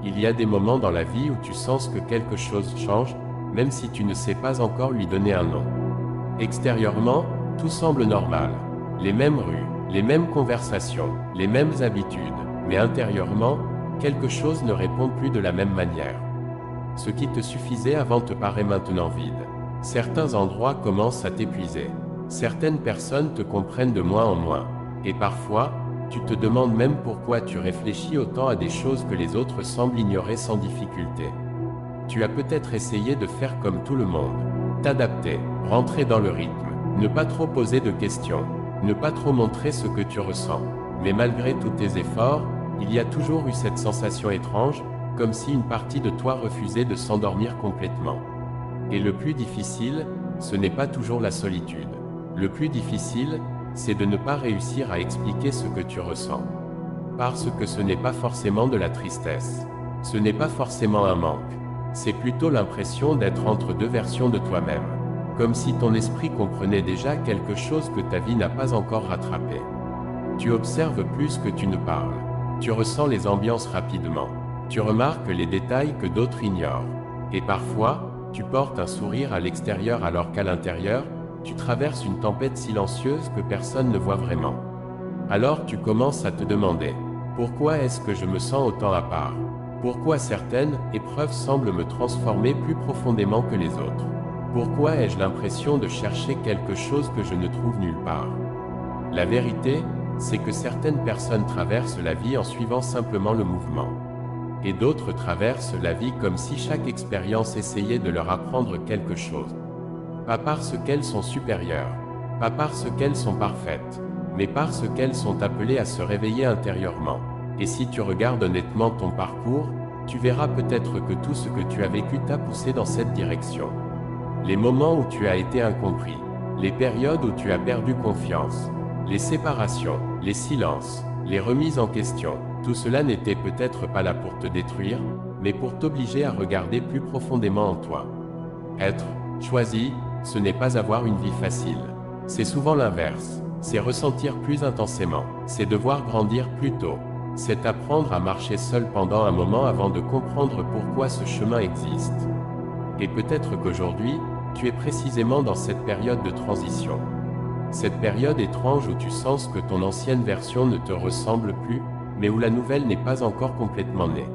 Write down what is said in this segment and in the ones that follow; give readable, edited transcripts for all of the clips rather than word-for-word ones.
Il y a des moments dans la vie où tu sens que quelque chose change, même si tu ne sais pas encore lui donner un nom. Extérieurement, tout semble normal. Les mêmes rues, les mêmes conversations, les mêmes habitudes, mais intérieurement, quelque chose ne répond plus de la même manière. Ce qui te suffisait avant te paraît maintenant vide. Certains endroits commencent à t'épuiser. Certaines personnes te comprennent de moins en moins. Et parfois, tu te demandes même pourquoi tu réfléchis autant à des choses que les autres semblent ignorer sans difficulté. Tu as peut-être essayé de faire comme tout le monde. T'adapter, rentrer dans le rythme, ne pas trop poser de questions, ne pas trop montrer ce que tu ressens. Mais malgré tous tes efforts, il y a toujours eu cette sensation étrange, comme si une partie de toi refusait de s'endormir complètement. Et le plus difficile, ce n'est pas toujours la solitude. Le plus difficile, c'est de ne pas réussir à expliquer ce que tu ressens. Parce que ce n'est pas forcément de la tristesse. Ce n'est pas forcément un manque. C'est plutôt l'impression d'être entre deux versions de toi-même. Comme si ton esprit comprenait déjà quelque chose que ta vie n'a pas encore rattrapé. Tu observes plus que tu ne parles. Tu ressens les ambiances rapidement. Tu remarques les détails que d'autres ignorent. Et parfois, tu portes un sourire à l'extérieur alors qu'à l'intérieur, tu traverses une tempête silencieuse que personne ne voit vraiment. Alors tu commences à te demander, pourquoi est-ce que je me sens autant à part? Pourquoi certaines épreuves semblent me transformer plus profondément que les autres? Pourquoi ai-je l'impression de chercher quelque chose que je ne trouve nulle part? La vérité, c'est que certaines personnes traversent la vie en suivant simplement le mouvement. Et d'autres traversent la vie comme si chaque expérience essayait de leur apprendre quelque chose. Pas parce qu'elles sont supérieures, pas parce qu'elles sont parfaites, mais parce qu'elles sont appelées à se réveiller intérieurement. Et si tu regardes honnêtement ton parcours, tu verras peut-être que tout ce que tu as vécu t'a poussé dans cette direction. Les moments où tu as été incompris, les périodes où tu as perdu confiance, les séparations, les silences, les remises en question, tout cela n'était peut-être pas là pour te détruire, mais pour t'obliger à regarder plus profondément en toi. Être choisi, ce n'est pas avoir une vie facile. C'est souvent l'inverse. C'est ressentir plus intensément. C'est devoir grandir plus tôt. C'est apprendre à marcher seul pendant un moment avant de comprendre pourquoi ce chemin existe. Et peut-être qu'aujourd'hui, tu es précisément dans cette période de transition. Cette période étrange où tu sens que ton ancienne version ne te ressemble plus, mais où la nouvelle n'est pas encore complètement née.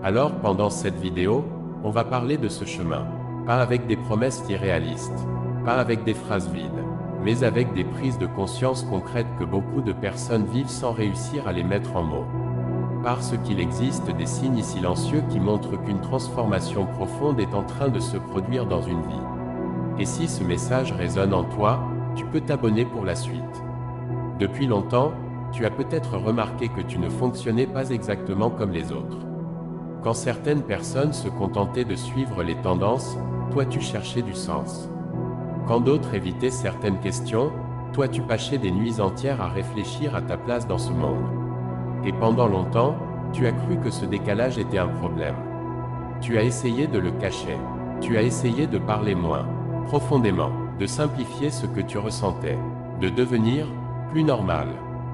Alors pendant cette vidéo, on va parler de ce chemin. Pas avec des promesses irréalistes, pas avec des phrases vides, mais avec des prises de conscience concrètes que beaucoup de personnes vivent sans réussir à les mettre en mots. Parce qu'il existe des signes silencieux qui montrent qu'une transformation profonde est en train de se produire dans une vie. Et si ce message résonne en toi, tu peux t'abonner pour la suite. Depuis longtemps, tu as peut-être remarqué que tu ne fonctionnais pas exactement comme les autres. Quand certaines personnes se contentaient de suivre les tendances, toi tu cherchais du sens. Quand d'autres évitaient certaines questions, toi tu passais des nuits entières à réfléchir à ta place dans ce monde. Et pendant longtemps, tu as cru que ce décalage était un problème. Tu as essayé de le cacher. Tu as essayé de parler moins, profondément, de simplifier ce que tu ressentais, de devenir plus normal.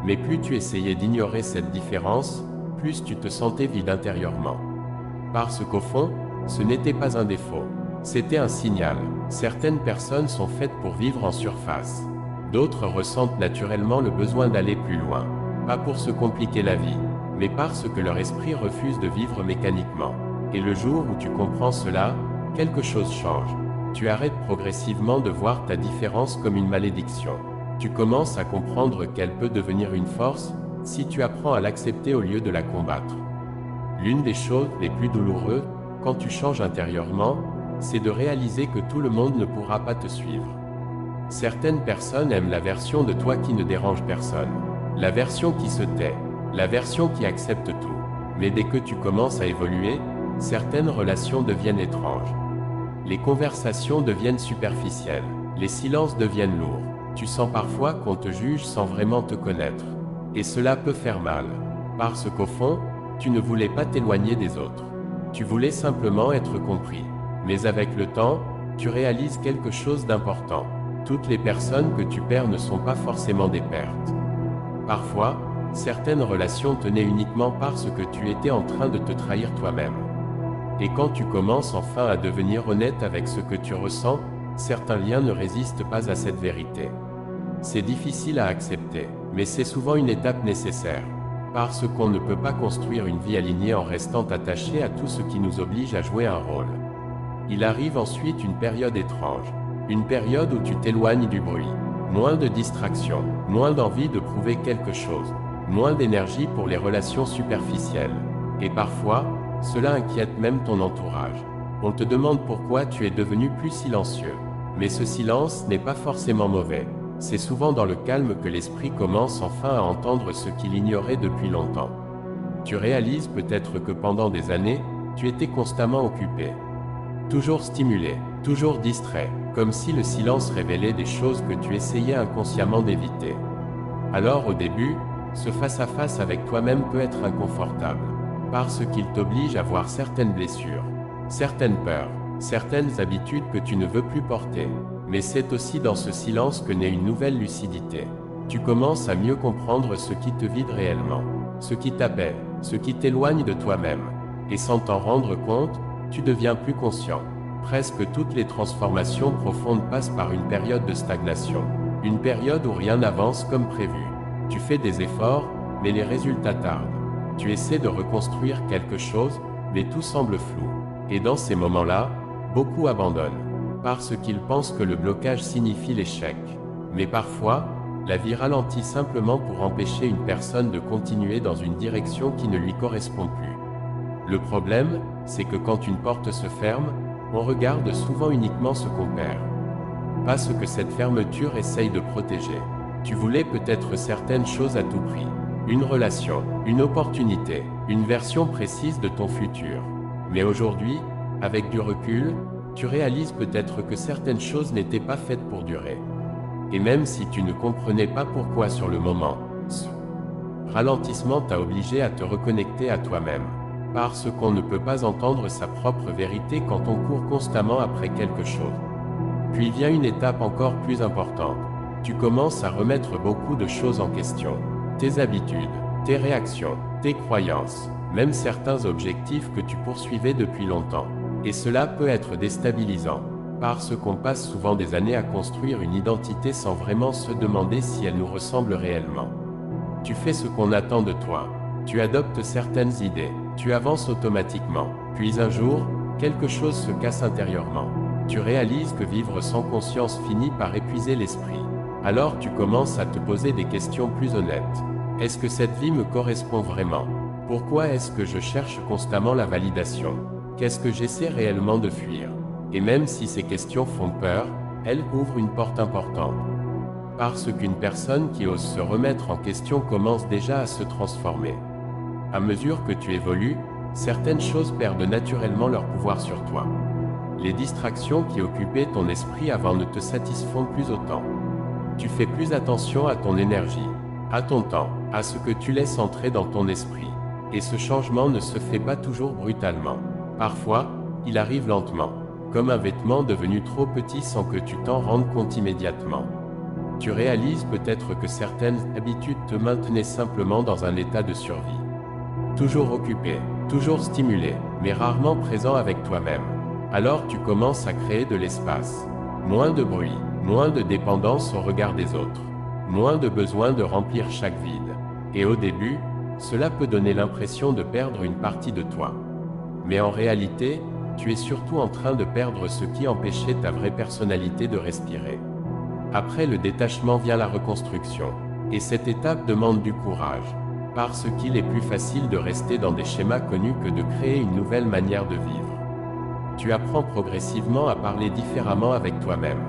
Mais plus tu essayais d'ignorer cette différence, plus tu te sentais vide intérieurement. Parce qu'au fond, ce n'était pas un défaut, c'était un signal. Certaines personnes sont faites pour vivre en surface. D'autres ressentent naturellement le besoin d'aller plus loin. Pas pour se compliquer la vie, mais parce que leur esprit refuse de vivre mécaniquement. Et le jour où tu comprends cela, quelque chose change. Tu arrêtes progressivement de voir ta différence comme une malédiction. Tu commences à comprendre qu'elle peut devenir une force si tu apprends à l'accepter au lieu de la combattre. L'une des choses les plus douloureuses, quand tu changes intérieurement, c'est de réaliser que tout le monde ne pourra pas te suivre. Certaines personnes aiment la version de toi qui ne dérange personne, la version qui se tait, la version qui accepte tout. Mais dès que tu commences à évoluer, certaines relations deviennent étranges. Les conversations deviennent superficielles, les silences deviennent lourds. Tu sens parfois qu'on te juge sans vraiment te connaître. Et cela peut faire mal, parce qu'au fond, tu ne voulais pas t'éloigner des autres. Tu voulais simplement être compris. Mais avec le temps, tu réalises quelque chose d'important. Toutes les personnes que tu perds ne sont pas forcément des pertes. Parfois, Certaines relations tenaient uniquement parce que tu étais en train de te trahir toi-même. Et quand tu commences enfin à devenir honnête avec ce que tu ressens, certains liens ne résistent pas à cette vérité. C'est difficile à accepter, mais c'est souvent une étape nécessaire. Parce qu'on ne peut pas construire une vie alignée en restant attaché à tout ce qui nous oblige à jouer un rôle. Il arrive ensuite une période étrange. Une période où tu t'éloignes du bruit. Moins de distractions, moins d'envie de prouver quelque chose, moins d'énergie pour les relations superficielles. Et parfois, cela inquiète même ton entourage. On te demande pourquoi tu es devenu plus silencieux. Mais ce silence n'est pas forcément mauvais. C'est souvent dans le calme que l'esprit commence enfin à entendre ce qu'il ignorait depuis longtemps. Tu réalises peut-être que pendant des années, tu étais constamment occupé. Toujours stimulé, toujours distrait, comme si le silence révélait des choses que tu essayais inconsciemment d'éviter. Alors au début, ce face-à-face avec toi-même peut être inconfortable, parce qu'il t'oblige à voir certaines blessures, certaines peurs, certaines habitudes que tu ne veux plus porter. Mais c'est aussi dans ce silence que naît une nouvelle lucidité. Tu commences à mieux comprendre ce qui te vide réellement, ce qui t'appelle, ce qui t'éloigne de toi-même. Et sans t'en rendre compte, tu deviens plus conscient. Presque toutes les transformations profondes passent par une période de stagnation. Une période où rien n'avance comme prévu. Tu fais des efforts, mais les résultats tardent. Tu essaies de reconstruire quelque chose, mais tout semble flou. Et dans ces moments-là, beaucoup abandonnent. Parce qu'ils pensent que le blocage signifie l'échec. Mais parfois, la vie ralentit simplement pour empêcher une personne de continuer dans une direction qui ne lui correspond plus. Le problème, c'est que quand une porte se ferme, on regarde souvent uniquement ce qu'on perd. Pas ce que cette fermeture essaye de protéger. Tu voulais peut-être certaines choses à tout prix. Une relation, une opportunité, une version précise de ton futur. Mais aujourd'hui, avec du recul, tu réalises peut-être que certaines choses n'étaient pas faites pour durer. Et même si tu ne comprenais pas pourquoi sur le moment, ce ralentissement t'a obligé à te reconnecter à toi-même. Parce qu'on ne peut pas entendre sa propre vérité quand on court constamment après quelque chose. Puis vient une étape encore plus importante. Tu commences à remettre beaucoup de choses en question. Tes habitudes, tes réactions, tes croyances, même certains objectifs que tu poursuivais depuis longtemps. Et cela peut être déstabilisant, parce qu'on passe souvent des années à construire une identité sans vraiment se demander si elle nous ressemble réellement. Tu fais ce qu'on attend de toi, tu adoptes certaines idées, tu avances automatiquement, puis un jour, quelque chose se casse intérieurement. Tu réalises que vivre sans conscience finit par épuiser l'esprit. Alors tu commences à te poser des questions plus honnêtes. Est-ce que cette vie me correspond vraiment? Pourquoi est-ce que je cherche constamment la validation? Qu'est-ce que j'essaie réellement de fuir? Et même si ces questions font peur, elles ouvrent une porte importante. Parce qu'une personne qui ose se remettre en question commence déjà à se transformer. À mesure que tu évolues, certaines choses perdent naturellement leur pouvoir sur toi. Les distractions qui occupaient ton esprit avant ne te satisfont plus autant. Tu fais plus attention à ton énergie, à ton temps, à ce que tu laisses entrer dans ton esprit. Et ce changement ne se fait pas toujours brutalement. Parfois, il arrive lentement, comme un vêtement devenu trop petit sans que tu t'en rendes compte immédiatement. Tu réalises peut-être que certaines habitudes te maintenaient simplement dans un état de survie. Toujours occupé, toujours stimulé, mais rarement présent avec toi-même. Alors tu commences à créer de l'espace. Moins de bruit, moins de dépendance au regard des autres, moins de besoin de remplir chaque vide. Et au début, cela peut donner l'impression de perdre une partie de toi. Mais en réalité, tu es surtout en train de perdre ce qui empêchait ta vraie personnalité de respirer. Après le détachement vient la reconstruction. Et cette étape demande du courage. Parce qu'il est plus facile de rester dans des schémas connus que de créer une nouvelle manière de vivre. Tu apprends progressivement à parler différemment avec toi-même,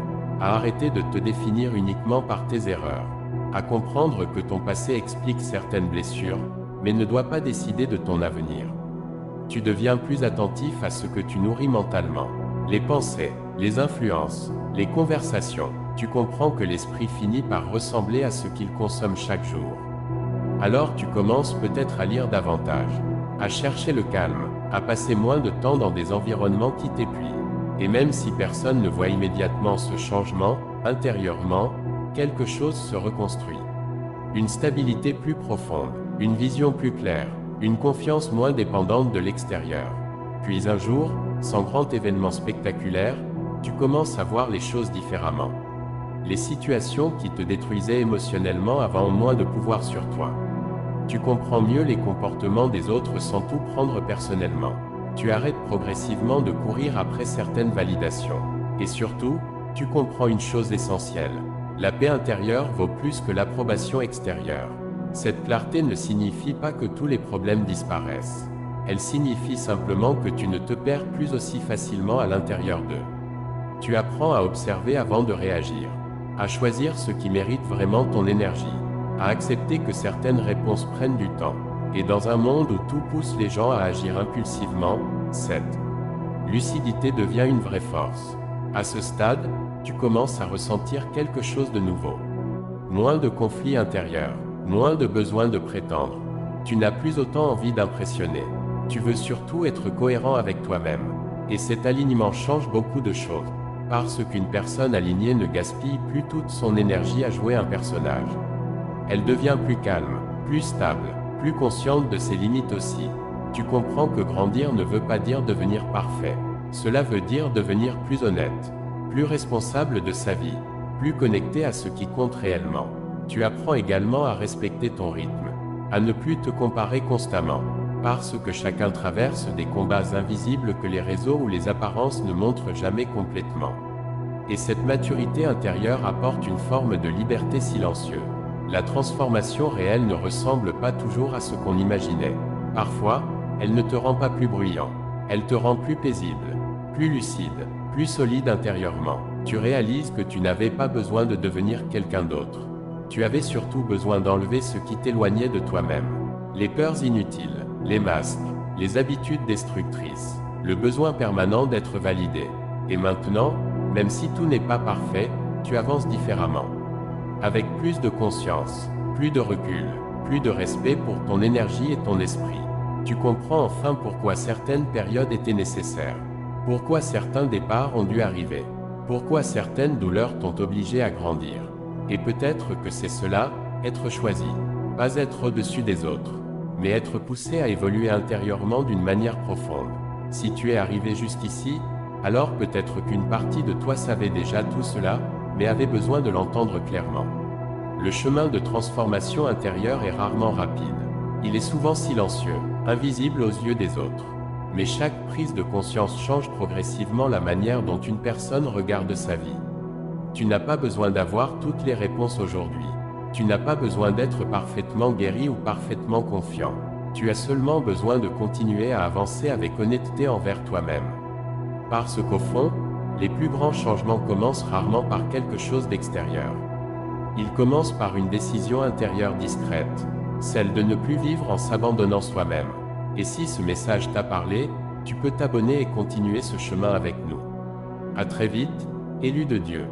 à arrêter de te définir uniquement par tes erreurs, à comprendre que ton passé explique certaines blessures, mais ne doit pas décider de ton avenir. Tu deviens plus attentif à ce que tu nourris mentalement, les pensées, les influences, les conversations. Tu comprends que l'esprit finit par ressembler à ce qu'il consomme chaque jour. Alors tu commences peut-être à lire davantage, à chercher le calme, à passer moins de temps dans des environnements qui t'épuisent. Et même si personne ne voit immédiatement ce changement, intérieurement, quelque chose se reconstruit. Une stabilité plus profonde, une vision plus claire, une confiance moins dépendante de l'extérieur. Puis un jour, sans grand événement spectaculaire, tu commences à voir les choses différemment. Les situations qui te détruisaient émotionnellement avaient moins de pouvoir sur toi. Tu comprends mieux les comportements des autres sans tout prendre personnellement. Tu arrêtes progressivement de courir après certaines validations. Et surtout, tu comprends une chose essentielle. La paix intérieure vaut plus que l'approbation extérieure. Cette clarté ne signifie pas que tous les problèmes disparaissent. Elle signifie simplement que tu ne te perds plus aussi facilement à l'intérieur d'eux. Tu apprends à observer avant de réagir, à choisir ce qui mérite vraiment ton énergie, à accepter que certaines réponses prennent du temps. Et dans un monde où tout pousse les gens à agir impulsivement, cette lucidité devient une vraie force. À ce stade, tu commences à ressentir quelque chose de nouveau. Moins de conflits intérieurs, moins de besoin de prétendre. Tu n'as plus autant envie d'impressionner. Tu veux surtout être cohérent avec toi-même. Et cet alignement change beaucoup de choses. Parce qu'une personne alignée ne gaspille plus toute son énergie à jouer un personnage. Elle devient plus calme, plus stable, plus consciente de ses limites aussi. Tu comprends que grandir ne veut pas dire devenir parfait. Cela veut dire devenir plus honnête, plus responsable de sa vie, plus connecté à ce qui compte réellement. Tu apprends également à respecter ton rythme, à ne plus te comparer constamment, parce que chacun traverse des combats invisibles que les réseaux ou les apparences ne montrent jamais complètement. Et cette maturité intérieure apporte une forme de liberté silencieuse. La transformation réelle ne ressemble pas toujours à ce qu'on imaginait. Parfois, elle ne te rend pas plus bruyant. Elle te rend plus paisible, plus lucide, plus solide intérieurement. Tu réalises que tu n'avais pas besoin de devenir quelqu'un d'autre. Tu avais surtout besoin d'enlever ce qui t'éloignait de toi-même. Les peurs inutiles, les masques, les habitudes destructrices, le besoin permanent d'être validé. Et maintenant, même si tout n'est pas parfait, tu avances différemment. Avec plus de conscience, plus de recul, plus de respect pour ton énergie et ton esprit. Tu comprends enfin pourquoi certaines périodes étaient nécessaires. Pourquoi certains départs ont dû arriver. Pourquoi certaines douleurs t'ont obligé à grandir. Et peut-être que c'est cela, être choisi. Pas être au-dessus des autres, mais être poussé à évoluer intérieurement d'une manière profonde. Si tu es arrivé jusqu'ici, alors peut-être qu'une partie de toi savait déjà tout cela, mais avait besoin de l'entendre clairement. Le chemin de transformation intérieure est rarement rapide. Il est souvent silencieux, invisible aux yeux des autres. Mais chaque prise de conscience change progressivement la manière dont une personne regarde sa vie. Tu n'as pas besoin d'avoir toutes les réponses aujourd'hui. Tu n'as pas besoin d'être parfaitement guéri ou parfaitement confiant. Tu as seulement besoin de continuer à avancer avec honnêteté envers toi-même. Parce qu'au fond, les plus grands changements commencent rarement par quelque chose d'extérieur. Ils commencent par une décision intérieure discrète, celle de ne plus vivre en s'abandonnant soi-même. Et si ce message t'a parlé, tu peux t'abonner et continuer ce chemin avec nous. À très vite, élus de Dieu.